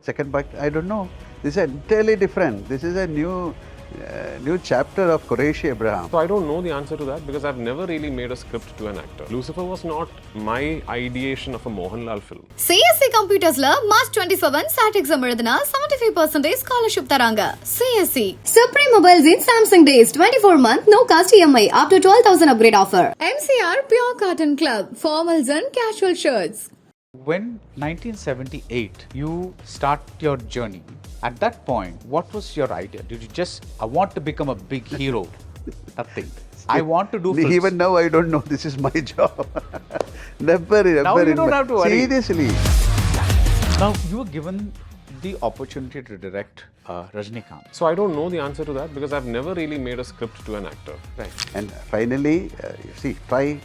Second part, I don't know. This is entirely different. This is a new chapter of Qureshi Abraham. So I don't know the answer to that because I've never really made a script to an actor. Lucifer was not my ideation of a Mohanlal film. CSC Computers la March 27 SAT exam எழுதுனா 75% scholarship தராங்க. CSC Supreme Mobiles in Samsung Days 24-month no cost EMI up to 12,000 upgrade offer. MCR Pure Cotton Club formals and casual shirts. When 1978 you start your journey, at that point, what was your idea? Did you just, I want to become a big hero? Nothing. I want to do films. Even now, I don't know. This is my job. never. Now you don't have to worry. Seriously. Now you were given the opportunity to direct Rajinikanth. So I don't know the answer to that because I've never really made a script to an actor. Right. And finally, see, try.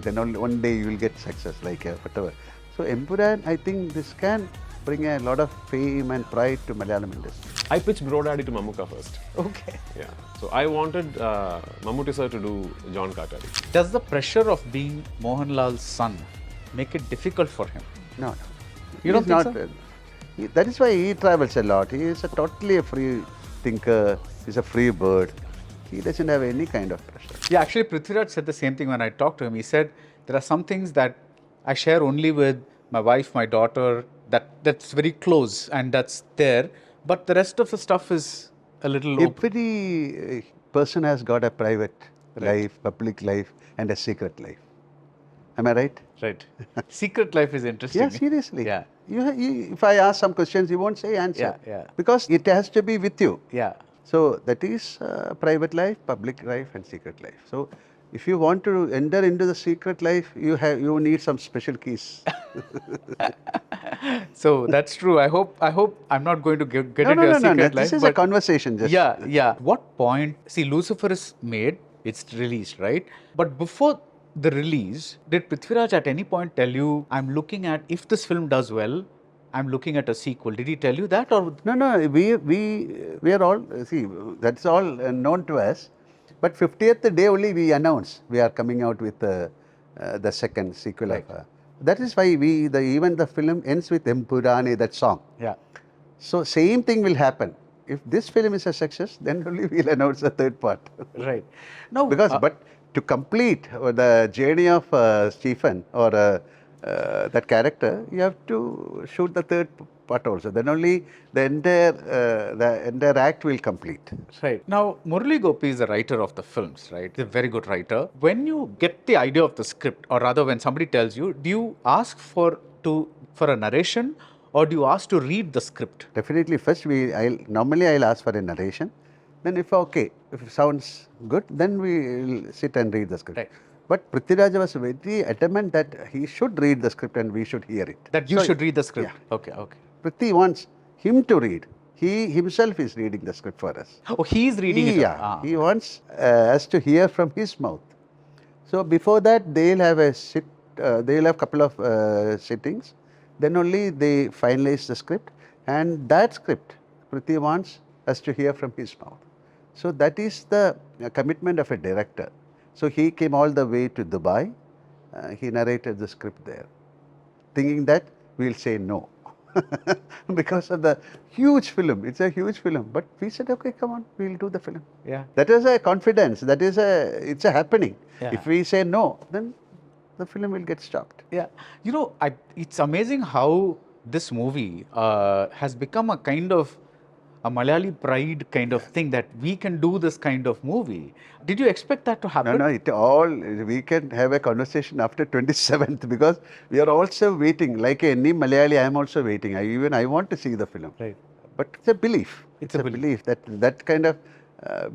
Then only one day you will get success, like whatever. So Empuran, I think this can bring a lot of fame and pride to Malayalam industry. I pitched Bro Daddy to Mammootka first. Okay. Yeah. So I wanted Mammootty sir to do John Carter. Does the pressure of being Mohanlal's son make it difficult for him? No. You don't He's think not, that is why he travels a lot. He is totally a free thinker. He's a free bird. He doesn't have any kind of pressure. Yeah, actually Prithiviraj said the same thing when I talked to him. He said there are some things that I share only with my wife, my daughter, that's very close and that's there. But the rest of the stuff is a little open. Every person has got a private life, public life and a secret life. Am I right? Right. Secret life is interesting. Yeah, seriously. Yeah. If I ask some questions, you won't say answer. Yeah. Because it has to be with you. Yeah. So that is private life, public life and secret life. So if you want to enter into the secret life, you need some special keys. So that's true. I hope I'm not going to get into your secret life. This is a conversation. Just. Yeah. What point? See, Lucifer is made. It's released, right? But before the release, did Prithiviraj at any point tell you, I'm looking at, if this film does well, I'm looking at a sequel? Did he tell you that? Or No. We are all, see, that's all known to us. But 50th day only we announce we are coming out with the second sequel. Right. That is why even the film ends with Empurane, that song. yeah. So same thing will happen. If this film is a success, then only we'll announce the third part. Right. Now, Because, but to complete the journey of Stephen or that character, you have to shoot the third part also. Then only the entire act will complete. Right. Now, Murali Gopi is the writer of the films, right? He's a very good writer. When you get the idea of the script, or rather when somebody tells you, do you ask for a narration or do you ask to read the script? Definitely, first normally I'll ask for a narration. Then if it sounds good, then we'll sit and read the script. Right. But Prithviraj was very adamant that he should read the script and we should hear it. That you should read the script? Yeah. Okay. Prithi wants him to read. He himself is reading the script for us. Oh, he's reading it? Yeah. He wants us to hear from his mouth. So before that, they'll have a couple of sittings. Then only they finalize the script. And that script, Prithi wants us to hear from his mouth. So that is the commitment of a director. So he came all the way to Dubai. He narrated the script there, thinking that we'll say no. Because of the huge film. It's a huge film. But we said, okay, come on, we'll do the film. Yeah. That is a confidence. It's a happening. Yeah. If we say no, then the film will get stopped. Yeah. You know, it's amazing how this movie has become a kind of a Malayali pride kind of thing, that we can do this kind of movie. Did you expect that to happen? No, we can have a conversation after 27th because we are also waiting. Like any Malayali, I am also waiting. I want to see the film. Right. But it's a belief. It's a belief. That kind of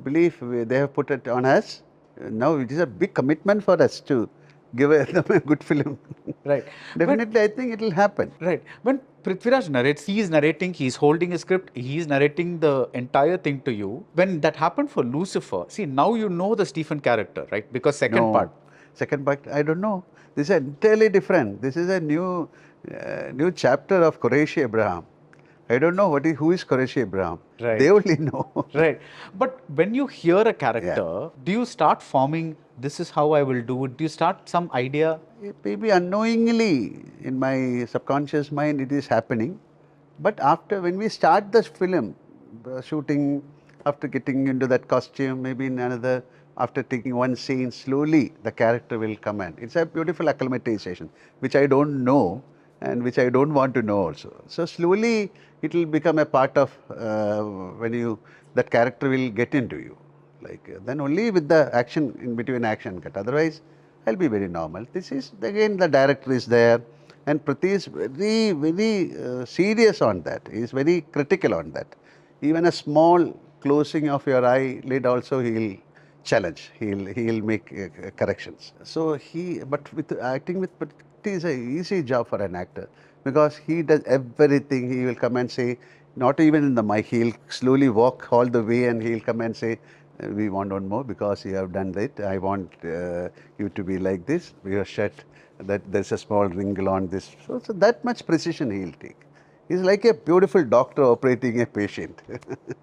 belief they have put it on us. Now it is a big commitment for us to give them a good film. Right. Definitely, I think it will happen. Right. When Prithiviraj narrates, he is narrating, he is holding a script, he is narrating the entire thing to you. When that happened for Lucifer, see, now you know the Stephen character, right? Because second part, I don't know. This is entirely different. This is a new chapter of Qureshi Abraham. I don't know who is Qureshi Abraham. Right. They only know. Right. But when you hear a character, do you start forming, this is how I will do it? Do you start some idea? Maybe unknowingly in my subconscious mind it is happening. But after, when we start the film, shooting, after getting into that costume, maybe in another, after taking one scene, slowly the character will come in. It's a beautiful acclimatization, which I don't know and which I don't want to know also. So slowly it will become a part of when you, that character will get into you. Like then only with the action, in between action cut. Otherwise, I'll be very normal. This is, again, the director is there. And Priti is very serious on that. He is very critical on that. Even a small closing of your eyelid also he will challenge. He'll make corrections. So but with acting with Priti is a easy job for an actor because he does everything. He will come and say, not even in the mic, he'll slowly walk all the way and he'll come and say, we want one more because you have done that. I want you to be like this. Your shirt, that there's a small wrinkle on this. So that much precision he'll take. He's like a beautiful doctor operating a patient.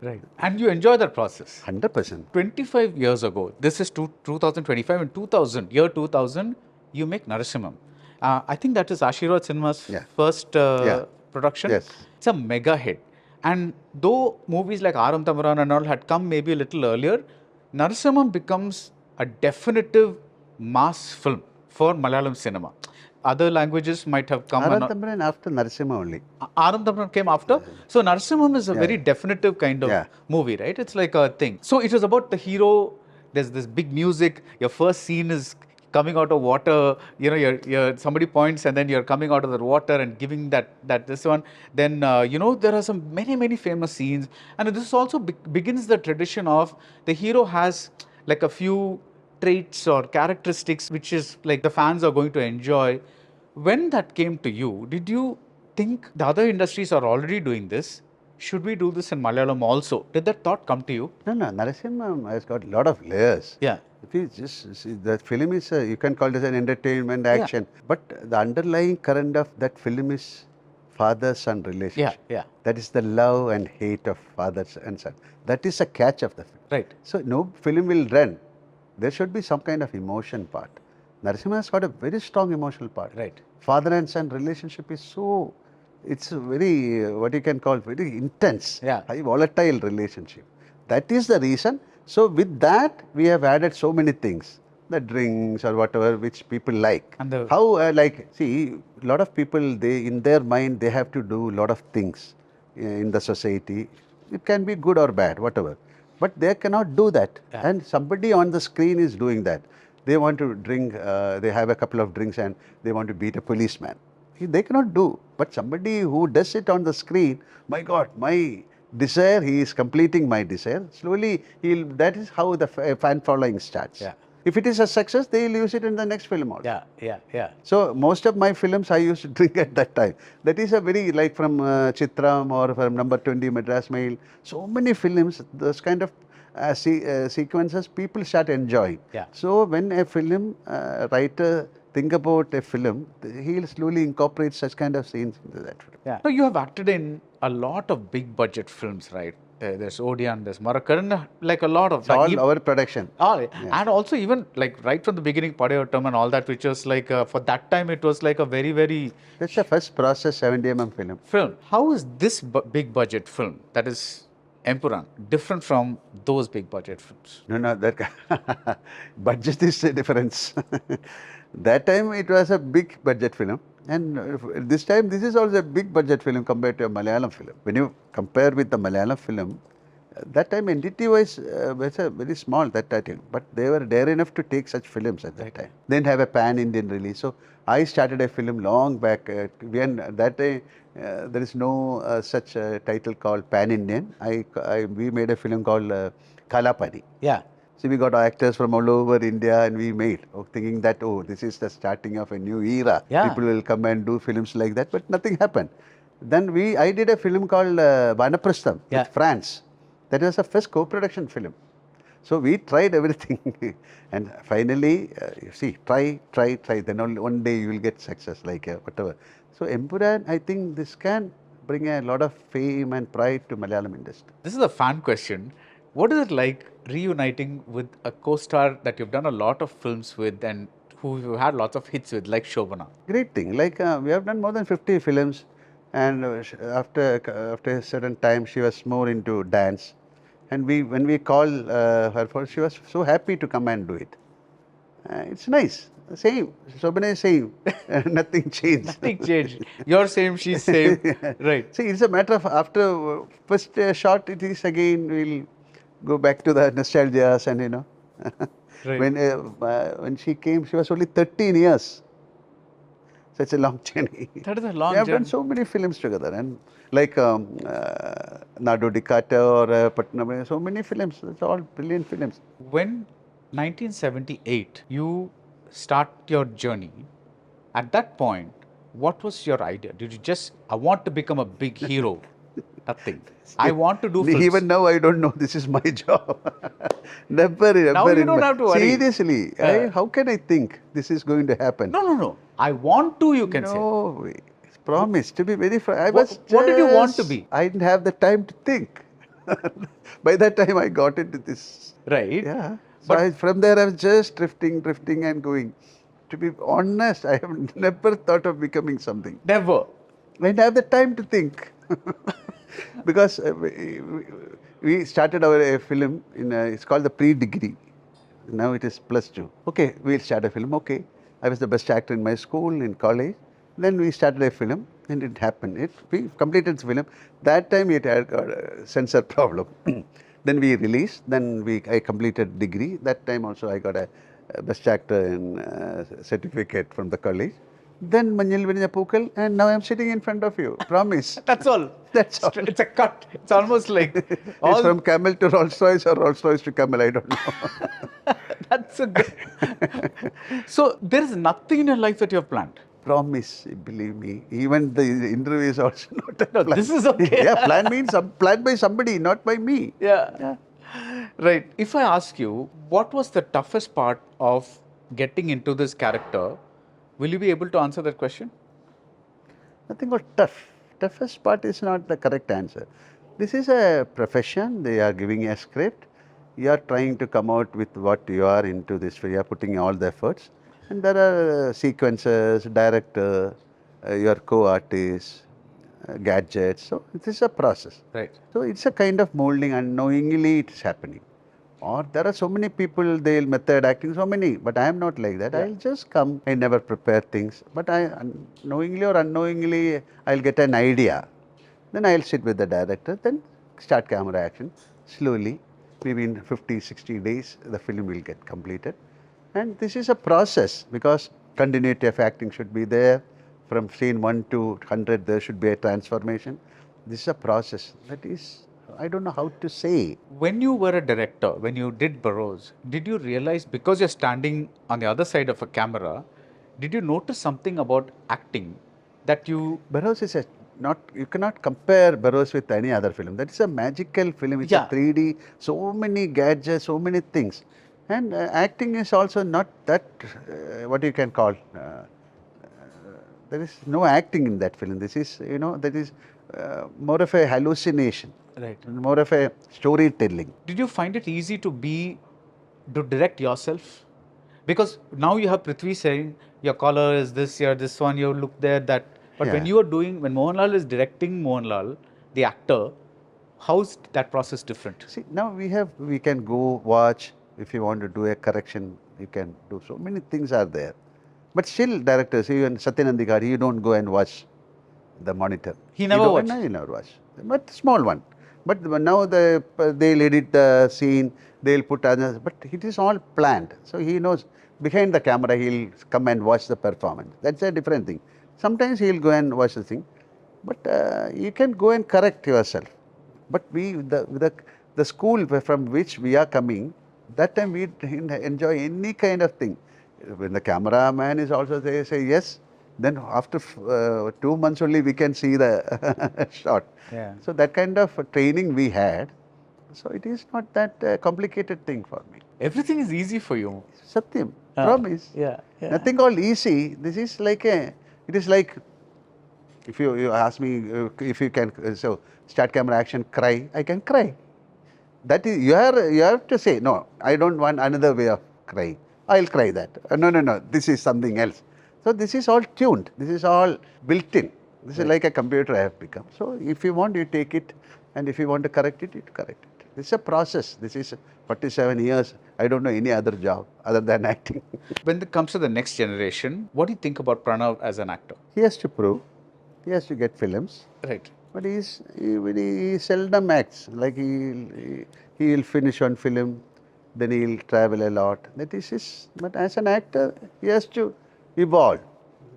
Right. And you enjoy that process. 100%. 25 years ago, this is 2025, in 2000, year 2000, you make Narasimham. I think that is Ashirwad Cinema's first production. Yes. It's a mega hit. And though movies like Aram Tamaran and all had come maybe a little earlier, Narasimham becomes a definitive mass film for Malayalam cinema. Other languages might have come. Aram Tamaran after Narasimha only. Aram Tamaran came after. So Narasimham is a very definitive kind of movie, right? It's like a thing. So it was about the hero. There's this big music. Your first scene is coming out of water. You know, you're somebody points and then you're coming out of the water and giving that this one. Then you know, there are some many famous scenes, and this also begins the tradition of the hero has like a few traits or characteristics which is like the fans are going to enjoy. When that came to you, did you think the other industries are already doing this? Should we do this in Malayalam also? Did that thought come to you? No, Narasimha has got a lot of layers. Yeah. If you just see, the film is, you can call it as an entertainment action, but the underlying current of that film is father-son relationship. Yeah. That is the love and hate of father and son. That is a catch of the film. Right. So no film will run. There should be some kind of emotion part. Narasimha has got a very strong emotional part. Right. Father and son relationship is so, it's a very, what you can call, very intense, high volatile relationship. That is the reason. So with that, we have added so many things, the drinks or whatever, which people like. And the see, a lot of people, they, in their mind, they have to do a lot of things in the society. It can be good or bad, whatever. But they cannot do that. And somebody on the screen is doing that. They want to drink, they have a couple of drinks and they want to beat a policeman. They cannot do. But somebody who does it on the screen, my God, my desire, he is completing my desire. Slowly, that is how the fan following starts. Yeah. If it is a success, they will use it in the next film also. Yeah. So, most of my films I used to drink at that time. That is a very, like from Chitram or from Number 20, Madras Mail, so many films, those kind of sequences, people start enjoying. Yeah. So, when a film writer think about a film, he'll slowly incorporate such kind of scenes into that film. Yeah. So you have acted in a lot of big budget films, right? There's Odeon, there's Marakaran, like a lot of... It's all our production. And also even like right from the beginning, Padayotam and all that, which was like, for that time, it was like a very... That's the first process 70mm film. How is this big budget film, that is Empuran, different from those big budget films? No, that budget is the difference. That time it was a big budget film, and this time this is also a big budget film compared to a Malayalam film. When you compare with the Malayalam film, that time entity wise was very small that time, but they were dare enough to take such films at that time. Then have a pan-Indian release. So I started a film long back. That day there is no such title called pan-Indian. We made a film called Kalapani. Yeah. So we got actors from all over India and we made, thinking that, this is the starting of a new era. Yeah. People will come and do films like that, but nothing happened. Then I did a film called Vanaprastham with France. That was the first co-production film. So we tried everything and finally, try. Then only one day you will get success, like whatever. So Empuran, I think this can bring a lot of fame and pride to Malayalam industry. This is a fan question. What is it like reuniting with a co-star that you've done a lot of films with and who you had lots of hits with, like Shobana? Great thing. Like we have done more than 50 films. And after a certain time, she was more into dance. And when we call her for, she was so happy to come and do it. It's nice. Same. Shobana is same. Nothing changed. Nothing changed. You're same, she's same. Right. See, it's a matter of after first shot, it is again, we'll go back to the nostalgias and, you know. Right. When she came, she was only 13 years. Such a long journey. That is a long We have journey. done so many films together, and like Nadu Dikata or Patnam, so many films. It's all brilliant films. When 1978, you start your journey, at that point, what was your idea? Did you just, I want to become a big hero? Nothing. I want to do films. Even now, I don't know. This is my job. never. Now you don't have to worry. Seriously, how can I think this is going to happen? No. I want to, you can say. No way. Promise to be very frank. What did you want to be? I didn't have the time to think. By that time, I got into this. Right. Yeah. So But- from there, I was just drifting and going. To be honest, I have never thought of becoming something. Never. I didn't have the time to think. Because we started our film, it's called the pre-degree. Now it is +2. Okay, we'll start a film. Okay. I was the best actor in my school, in college. Then we started a film, and it happened. We completed the film. That time it had got a censor problem. Then we released. Then I completed degree. That time also I got a best actor in certificate from the college. Then Manjil Vinaya Pookal, and now I'm sitting in front of you. Promise. That's all. That's all. It's a cut. It's almost like It's from Camel to Rolls Royce or Rolls Royce to Camel. I don't know. That's a good. So there is nothing in your life that you have planned. Promise, believe me. Even the interview is also not a No, plan. this is okay. Yeah, plan means planned by somebody, not by me. Yeah. Right. If I ask you, what was the toughest part of getting into this character? Will you be able to answer that question? Nothing but tough. Toughest part is not the correct answer. This is a profession. They are giving a script. You are trying to come out with what you are into this. You are putting all the efforts. And there are sequences, director, your co-artists, gadgets. So it is a process. Right. So it's a kind of molding, unknowingly it's happening. Or there are so many people, they'll method acting, so many, but I am not like that. I'll just come, I never prepare things, but I, knowingly or unknowingly, I'll get an idea. Then I'll sit with the director, then start camera action. Slowly, maybe in 50, 60 days, the film will get completed. And this is a process, because continuity of acting should be there. From scene 1 to 100, there should be a transformation. This is a process. That is, I don't know how to say. When you were a director, when you did Baradwaj, did you realize, because you're standing on the other side of a camera, did you notice something about acting that you... Baradwaj is you cannot compare Baradwaj with any other film. That is a magical film. It's a 3D, so many gadgets, so many things. And acting is also not that, what you can call, there is no acting in that film. This is, that is more of a hallucination. Right. More of a storytelling. Did you find it easy to direct yourself? Because now you have Prithvi saying, your color is this, you're this one, you look there, that. But when when Mohanlal is directing Mohanlal, the actor, how's that process different? See, now we can go watch. If you want to do a correction, you can do. So many things are there. But still, directors, even Satyanand Adhikari, you don't go and watch the monitor. He never watched? No, he never watched. But small one. But now they'll edit the scene, they'll put others, but it is all planned. So he knows behind the camera, he'll come and watch the performance. That's a different thing. Sometimes he'll go and watch the thing, but you can go and correct yourself. But the school from which we are coming, that time we enjoy any kind of thing. When the cameraman is also there, say yes, then after 2 months only we can see the shot. Yeah. So that kind of training we had. So it is not that complicated thing for me. Everything is easy for you. Satyam, promise. Yeah. Nothing called easy. This is like it is like, if you ask me if you can, so start camera action, cry, I can cry. That is, you have to say, no, I don't want another way of crying. I'll cry that. No, this is something else. So this is all tuned. This is all built in. This is like a computer I have become. So if you want, you take it, and if you want to correct it, you correct it. This is a process. This is 47 years. I don't know any other job other than acting. When it comes to the next generation, what do you think about Pranav as an actor? He has to prove. He has to get films. Right. But he seldom acts. Like he'll finish one film, then he'll travel a lot. That is his. But as an actor, he has to evolve.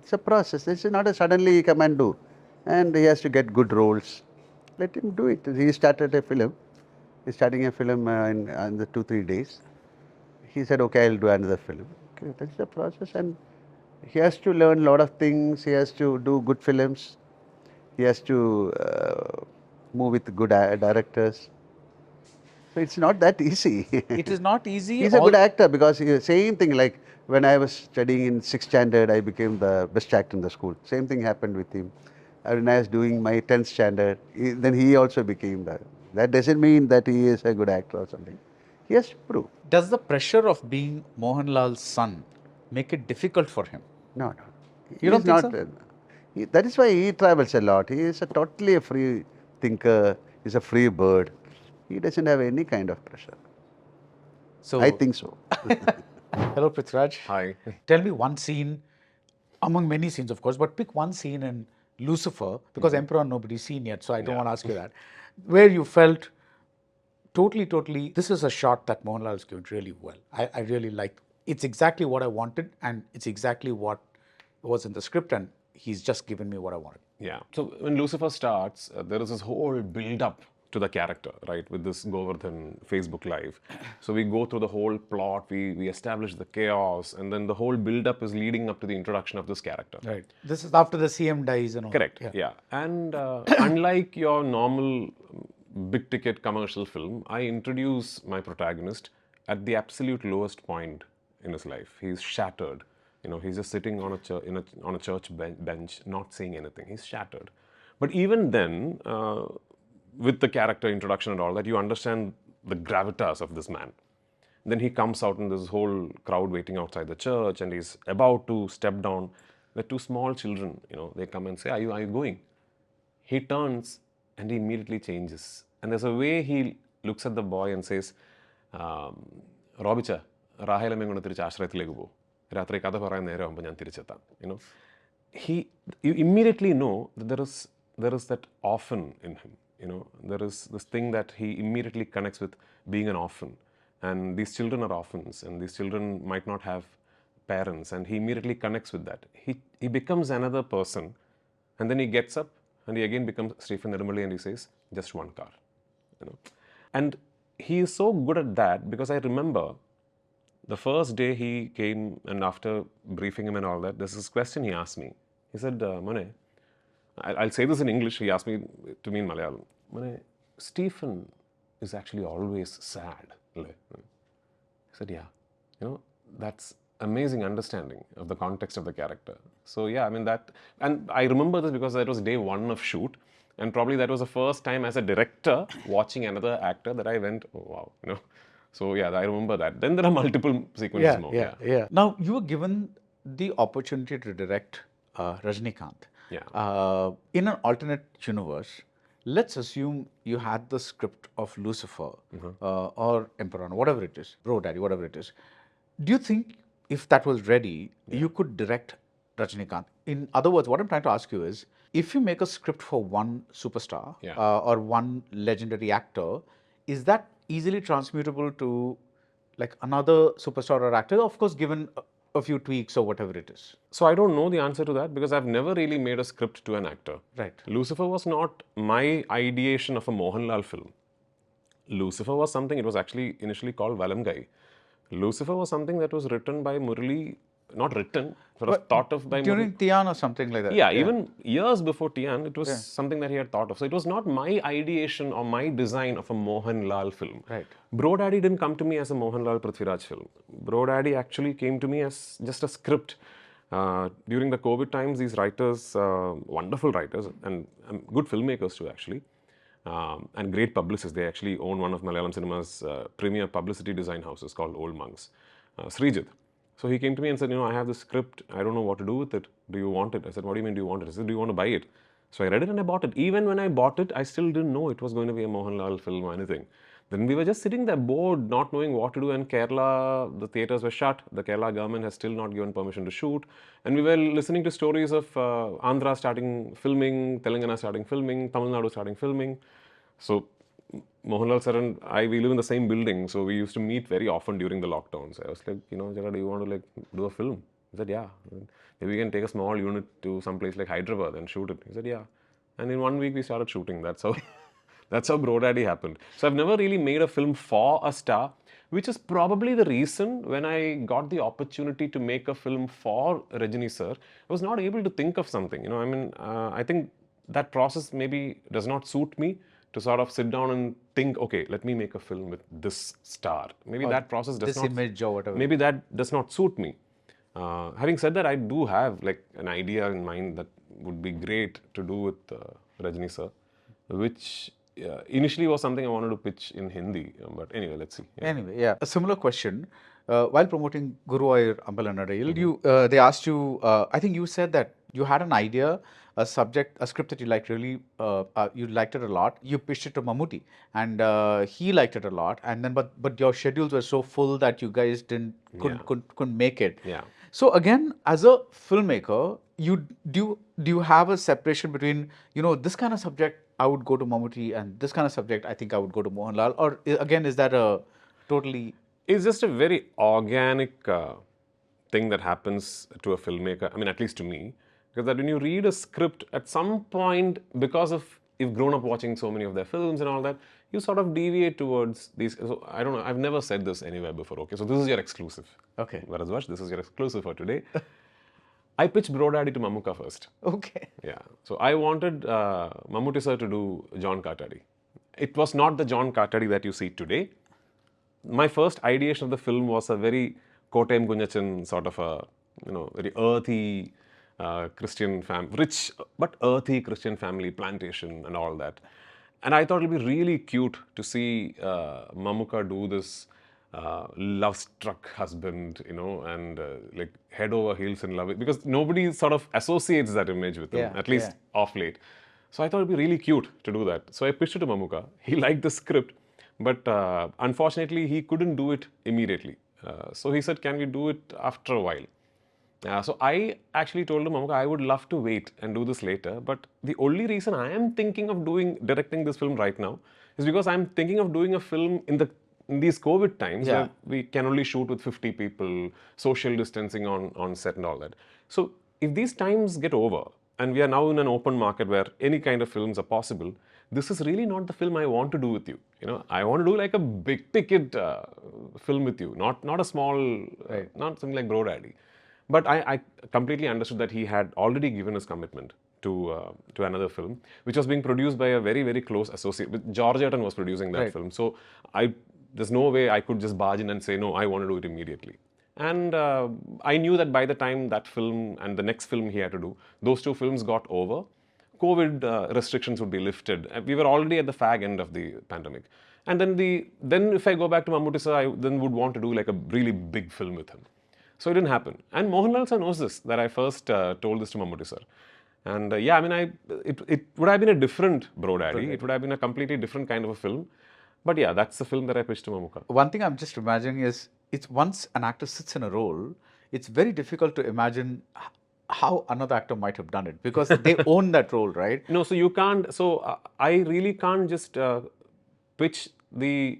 It's a process. This is not a suddenly he come and do. And he has to get good roles. Let him do it. He started a film. He's starting a film in the 2-3 days. He said, okay, I'll do another film. Okay, that's the process. And he has to learn a lot of things. He has to do good films. He has to move with good directors. So it's not that easy. It is not easy. He's a good actor because same thing like when I was studying in 6th standard, I became the best actor in the school. Same thing happened with him. When I was doing my 10th standard, then he also became that. That doesn't mean that he is a good actor or something. He has to prove. Does the pressure of being Mohanlal's son make it difficult for him? No. You don't think so? That is why he travels a lot. He is totally a free thinker. He's a free bird. He doesn't have any kind of pressure. So I think so. Hello, Prithviraj. Hi. Tell me one scene, among many scenes, of course, but pick one scene in Lucifer, because Emperor nobody's seen yet, so I don't want to ask you that, where you felt totally, this is a shot that Mohanlal is given really well. I really like. It's exactly what I wanted, and it's exactly what was in the script, and he's just given me what I wanted. Yeah. So when Lucifer starts, there is this whole build-up to the character, right? With this Govardhan Facebook Live. So we go through the whole plot, we establish the chaos, and then the whole build-up is leading up to the introduction of this character. Right. This is after the CM dies and all. Correct. Yeah. And unlike your normal big-ticket commercial film, I introduce my protagonist at the absolute lowest point in his life. He's shattered. You know, he's just sitting on a church bench, not saying anything. He's shattered. But even then, with the character introduction and all that, you understand the gravitas of this man. Then he comes out and there's this whole crowd waiting outside the church, and he's about to step down. The 2 small children, you know, they come and say, are you going? He turns and he immediately changes. And there's a way he looks at the boy and says, Robicha, Rahela mengondu thirichu ashrayathileku po. Rathri katha parayan nere avumbo njan thirichetham. You know, you immediately know that there is that orphan in him. You know, there is this thing that he immediately connects with being an orphan. And these children are orphans, and these children might not have parents, and he immediately connects with that. He becomes another person, and then he gets up and he again becomes Stephen Nirmali, and he says, just one car. You know, and he is so good at that because I remember the first day he came, and after briefing him and all that, there's this question he asked me. He said, Mone, I'll say this in English. He asked me to me in Malayalam. Mone, Stephen is actually always sad. I said, yeah. You know, that's amazing understanding of the context of the character. So yeah, I mean that, and I remember this because that was day 1 of shoot, and probably that was the first time as a director watching another actor that I went, oh wow, you know. So yeah, I remember that. Then there are multiple sequences more. Yeah. Now you were given the opportunity to direct Rajinikanth. Yeah. In an alternate universe, let's assume you had the script of Lucifer or Emperor, whatever it is, Bro Daddy, whatever it is. Do you think if that was ready, you could direct Rajinikanth? In other words, what I'm trying to ask you is, if you make a script for one superstar or one legendary actor, is that easily transmutable to like another superstar or actor? Of course, given a few tweaks or whatever it is. So I don't know the answer to that because I've never really made a script to an actor. Right. Lucifer was not my ideation of a Mohanlal film. Lucifer was something, it was actually initially called Valamgai. Lucifer was something that was written by Murali, not written, sort of thought of by during Tian or something like that. Yeah, even years before Tian, it was something that he had thought of. So it was not my ideation or my design of a Mohanlal film. Right. Bro Daddy didn't come to me as a Mohanlal Prithiviraj film. Bro Daddy actually came to me as just a script. During the COVID times, these writers, wonderful writers and good filmmakers too actually, and great publicists. They actually own one of Malayalam cinema's premier publicity design houses called Old Monks, Srijit. So he came to me and said, you know, I have this script. I don't know what to do with it. Do you want it? I said, what do you mean do you want it? He said, do you want to buy it? So I read it and I bought it. Even when I bought it, I still didn't know it was going to be a Mohanlal film or anything. Then we were just sitting there bored, not knowing what to do. And Kerala, the theatres were shut. The Kerala government has still not given permission to shoot. And we were listening to stories of Andhra starting filming, Telangana starting filming, Tamil Nadu starting filming. So Mohanlal sir and I, we live in the same building, so we used to meet very often during the lockdowns. I was like, Jara, do you want to like do a film? He said, yeah. Maybe we can take a small unit to some place like Hyderabad and shoot it. He said, yeah. And in 1 week we started shooting. That's how that's how Bro Daddy happened. So I've never really made a film for a star, which is probably the reason when I got the opportunity to make a film for Rajini sir, I was not able to think of something. I think that process maybe does not suit me to sort of sit down and think, okay, let me make a film with this star. Maybe that process does this not... image or whatever. Maybe that does not suit me. Having said that, I do have like an idea in mind that would be great to do with Rajini sir, which initially was something I wanted to pitch in Hindi. But anyway, let's see. Yeah. Anyway, yeah. A similar question. While promoting Guruvayur Ambalanadayil, they asked you, I think you said that you had an idea, a script that you liked really, you liked it a lot. You pitched it to Mammootty, and he liked it a lot. And then, but your schedules were so full that you guys couldn't make it. Yeah. So again, as a filmmaker, do you have a separation between, this kind of subject I would go to Mammootty, and this kind of subject I think I would go to Mohanlal, or again, is that a totally... It's just a very organic thing that happens to a filmmaker. I mean, at least to me, because that when you read a script, at some point, because of you've grown up watching so many of their films and all that, you sort of deviate towards these. So I don't know. I've never said this anywhere before. Okay, so this is your exclusive. Okay. Baradwaj, this is your exclusive for today. I pitched Bro Daddy to Mammootty first. Okay. Yeah. So I wanted Mammootty sir to do John Katadi. It was not the John Katadi that you see today. My first ideation of the film was a very Kottayam Kunyachan sort of a, very earthy Christian family, rich but earthy Christian family, plantation and all that. And I thought it would be really cute to see Mammootty do this love-struck husband, and like head over heels in love, because nobody sort of associates that image with him, at least off late. So I thought it'd be really cute to do that. So I pitched it to Mammootty. He liked the script, but unfortunately he couldn't do it immediately. So he said, can we do it after a while? So I actually told him, Mammootty, I would love to wait and do this later, but the only reason I am thinking of directing this film right now is because I'm thinking of doing a film in these COVID times where we can only shoot with 50 people, social distancing on set and all that. So if these times get over and we are now in an open market where any kind of films are possible, this is really not the film I want to do with you. I want to do like a big ticket film with you, not a small, not something like Bro Daddy. But I completely understood that he had already given his commitment to another film, which was being produced by a very, very close associate. George Ayrton was producing that film. So there's no way I could just barge in and say, no, I want to do it immediately. And I knew that by the time that film and the next film he had to do, those two films got over, COVID restrictions would be lifted. We were already at the fag end of the pandemic. And then if I go back to Mammootty sir, I then would want to do like a really big film with him. So it didn't happen. And Mohanlal sir knows this, that I first told this to Mammootty sir. And it would have been a different Bro Daddy. It would have been a completely different kind of a film. But yeah, that's the film that I pitched to Mammootty. One thing I'm just imagining is, it's once an actor sits in a role, it's very difficult to imagine how another actor might have done it, because they own that role, right? No, so you can't. So I really can't just pitch the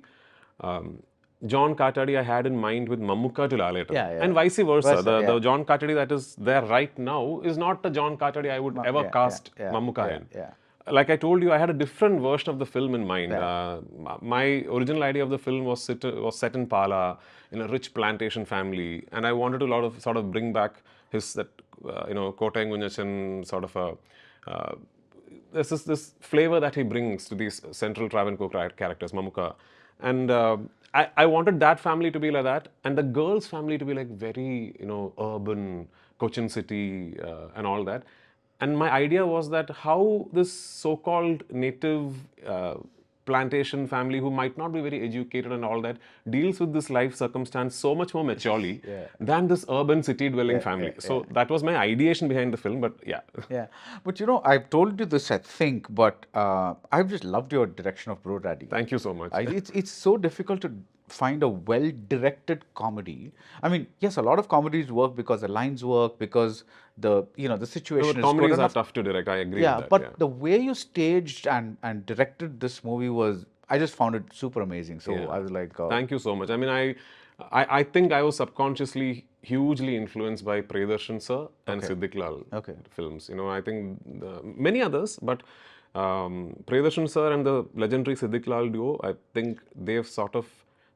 John Katadi I had in mind with Mammootty to Laleta. And vice versa. The John Katadi that is there right now is not the John Katadi I would ever cast Mammootty in. Like I told you, I had a different version of the film in mind. My original idea of the film was set in Pala, in a rich plantation family, and I wanted to sort of bring back his Kottayam Kunyachan sort of a there's this flavor that he brings to these central Travancore characters, Mammootty, and I wanted that family to be like that, and the girl's family to be like very urban, Cochin city, and all that. And my idea was that how this so-called native plantation family who might not be very educated and all that deals with this life circumstance so much more maturely than this urban city dwelling family. So that was my ideation behind the film, but yeah. Yeah, but you know, I've told you this, I think, but I've just loved your direction of Bro Daddy. Thank you so much. It's so difficult to find a well-directed comedy. I mean, yes, a lot of comedies work because the lines work, because the situation No, is comedies good are enough. tough to direct. I agree Yeah, with that. but the way you staged and directed this movie was, I just found it super amazing. So I was like, thank you so much. I mean, I think I was subconsciously hugely influenced by Priyadarshan sir and Siddiq Lal films. You know, I think many others, but Priyadarshan sir and the legendary Siddiq Lal duo, I think they've sort of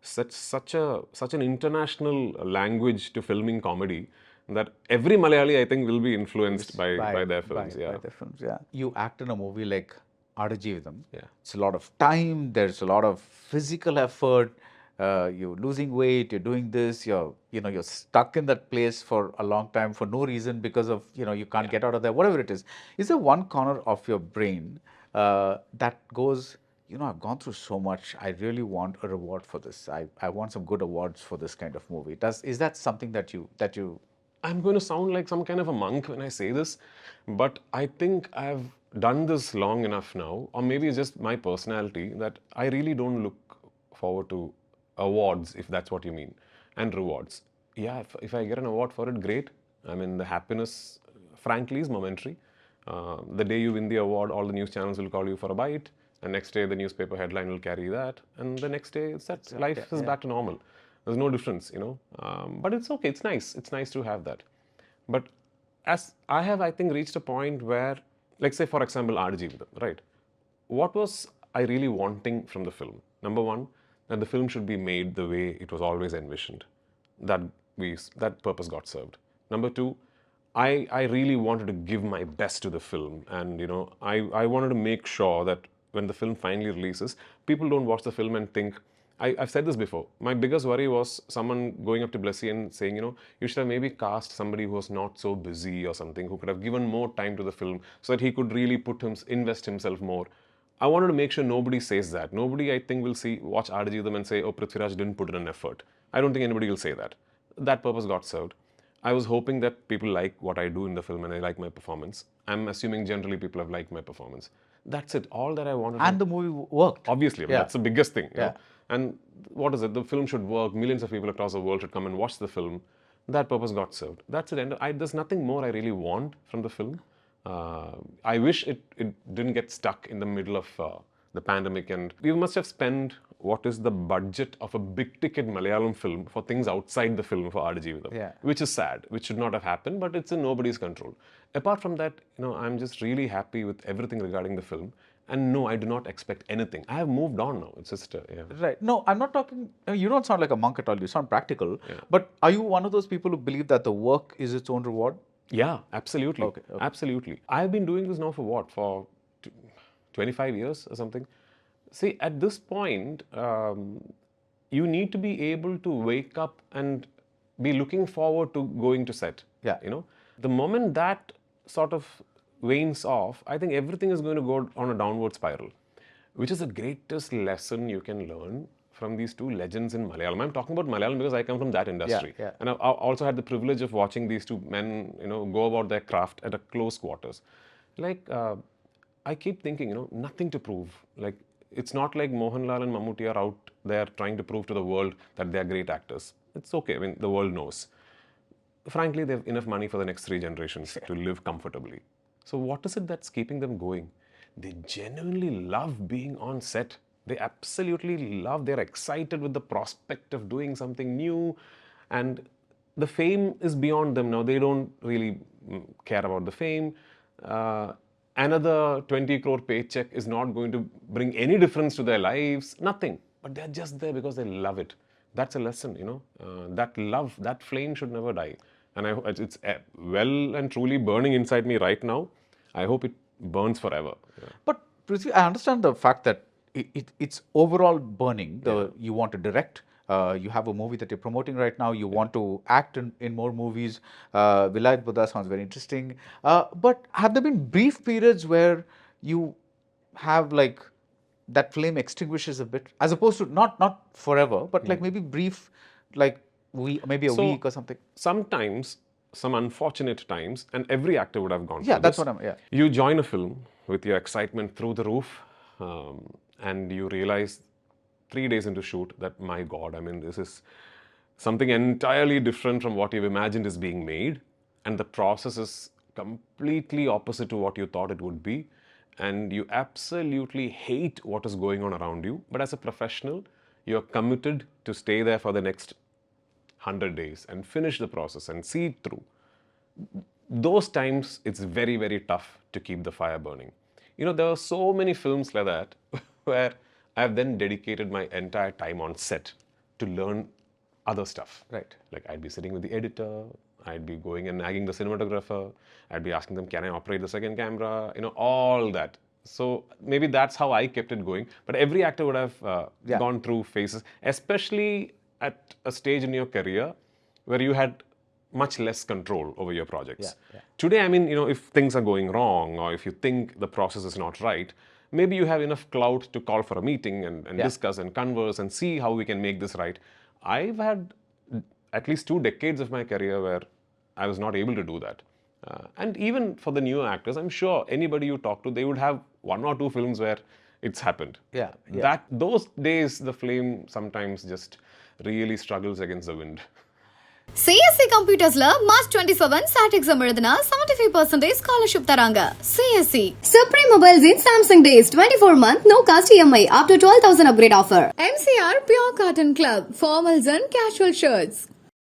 set such an international language to filming comedy that every Malayali, I think, will be influenced by their films. by their films, yeah. You act in a movie like Aadajivitham. Yeah. It's a lot of time. There's a lot of physical effort. You're losing weight. You're doing this. You're stuck in that place for a long time for no reason because of you can't get out of there. Whatever it is. Is there one corner of your brain that goes, I've gone through so much. I really want a reward for this. I want some good awards for this kind of movie. Is that something that you? I'm going to sound like some kind of a monk when I say this, but I think I've done this long enough now, or maybe it's just my personality, that I really don't look forward to awards, if that's what you mean, and rewards. Yeah, if I get an award for it, great. I mean, the happiness, frankly, is momentary. The day you win the award, all the news channels will call you for a bite, and next day the newspaper headline will carry that, and the next day it's that life is back to normal. There's no difference, but it's okay. It's nice. It's nice to have that. But as I have, I think, reached a point where, like, say, for example, Aadajivitham, right? What was I really wanting from the film? Number one, that the film should be made the way it was always envisioned. That purpose got served. Number two, I really wanted to give my best to the film, and I wanted to make sure that when the film finally releases, people don't watch the film and think. I've said this before. My biggest worry was someone going up to Blessy and saying, you should have maybe cast somebody who was not so busy or something, who could have given more time to the film so that he could really invest himself more. I wanted to make sure nobody says that. Nobody, I think, will watch Aadajivitham and say, oh, Prithviraj didn't put in an effort. I don't think anybody will say that. That purpose got served. I was hoping that people like what I do in the film and they like my performance. I'm assuming generally people have liked my performance. That's it. All that I wanted. And the movie worked. Obviously. I mean, that's the biggest thing. And what is it? The film should work. Millions of people across the world should come and watch the film. That purpose got served. That's it. There's nothing more I really want from the film. I wish it didn't get stuck in the middle of the pandemic, and we must have spent what is the budget of a big-ticket Malayalam film for things outside the film for Aadajivitham, which is sad, which should not have happened, but it's in nobody's control. Apart from that, I'm just really happy with everything regarding the film. And no, I do not expect anything. I have moved on now. It's just, Right. No, I'm not talking, you don't sound like a monk at all. You sound practical. But are you one of those people who believe that the work is its own reward? Yeah, absolutely. Okay. Absolutely. I've been doing this now for what? For 25 years or something. See, at this point, you need to be able to wake up and be looking forward to going to set. Yeah. The moment that sort of wanes off, I think everything is going to go on a downward spiral, which is the greatest lesson you can learn from these two legends in Malayalam. I'm talking about Malayalam because I come from that industry. And I've also had the privilege of watching these two men, go about their craft at a close quarters. Like, I keep thinking, nothing to prove. Like, it's not like Mohanlal and Mammootty are out there trying to prove to the world that they're great actors. It's okay. I mean, the world knows. Frankly, they have enough money for the next 3 generations to live comfortably. So what is it that's keeping them going? They genuinely love being on set. They absolutely love, they're excited with the prospect of doing something new. And the fame is beyond them now. They don't really care about the fame. Another 20 crore paycheck is not going to bring any difference to their lives. Nothing. But they're just there because they love it. That's a lesson, that love, that flame should never die. And it's well and truly burning inside me right now. I hope it burns forever. But Prithvi, I understand the fact that it's overall burning. You want to direct. You have a movie that you're promoting right now. You want to act in more movies. Vilayat Buddha sounds very interesting. But have there been brief periods where you have that flame extinguishes a bit, as opposed to not forever, but like maybe brief, like maybe a So, week or something. Sometimes, some unfortunate times, and every actor would have gone Yeah, through that's this. what I'm. Yeah. You join a film with your excitement through the roof, and you realize 3 days into shoot that, my God, I mean, this is something entirely different from what you've imagined is being made, and the process is completely opposite to what you thought it would be, and you absolutely hate what is going on around you. But as a professional, you're committed to stay there for the next 100 days and finish the process and see it through. Those times, it's very, very tough to keep the fire burning. You know, there are so many films like that where I've then dedicated my entire time on set to learn other stuff. Right. Like, I'd be sitting with the editor, I'd be going and nagging the cinematographer, I'd be asking them, can I operate the second camera? You know, all that. So maybe that's how I kept it going. But every actor would have gone through phases, especially at a stage in your career where you had much less control over your projects. Today, I mean, you know, if things are going wrong, or if you think the process is not right, maybe you have enough clout to call for a meeting and discuss and converse and see how we can make this right. I've had at least 2 decades of my career where I was not able to do that. And even for the newer actors, I'm sure anybody you talk to, they would have 1 or 2 films where it's happened. Those days, the flame sometimes just really struggles against the wind. CSC Computers la March 27 SAT exam எழுதுனா 75% scholarship தராங்க. CSC Supreme Mobiles in Samsung Days 24-month no cost EMI up to 12,000 upgrade offer. MCR Pure Cotton Club formals and casual shirts.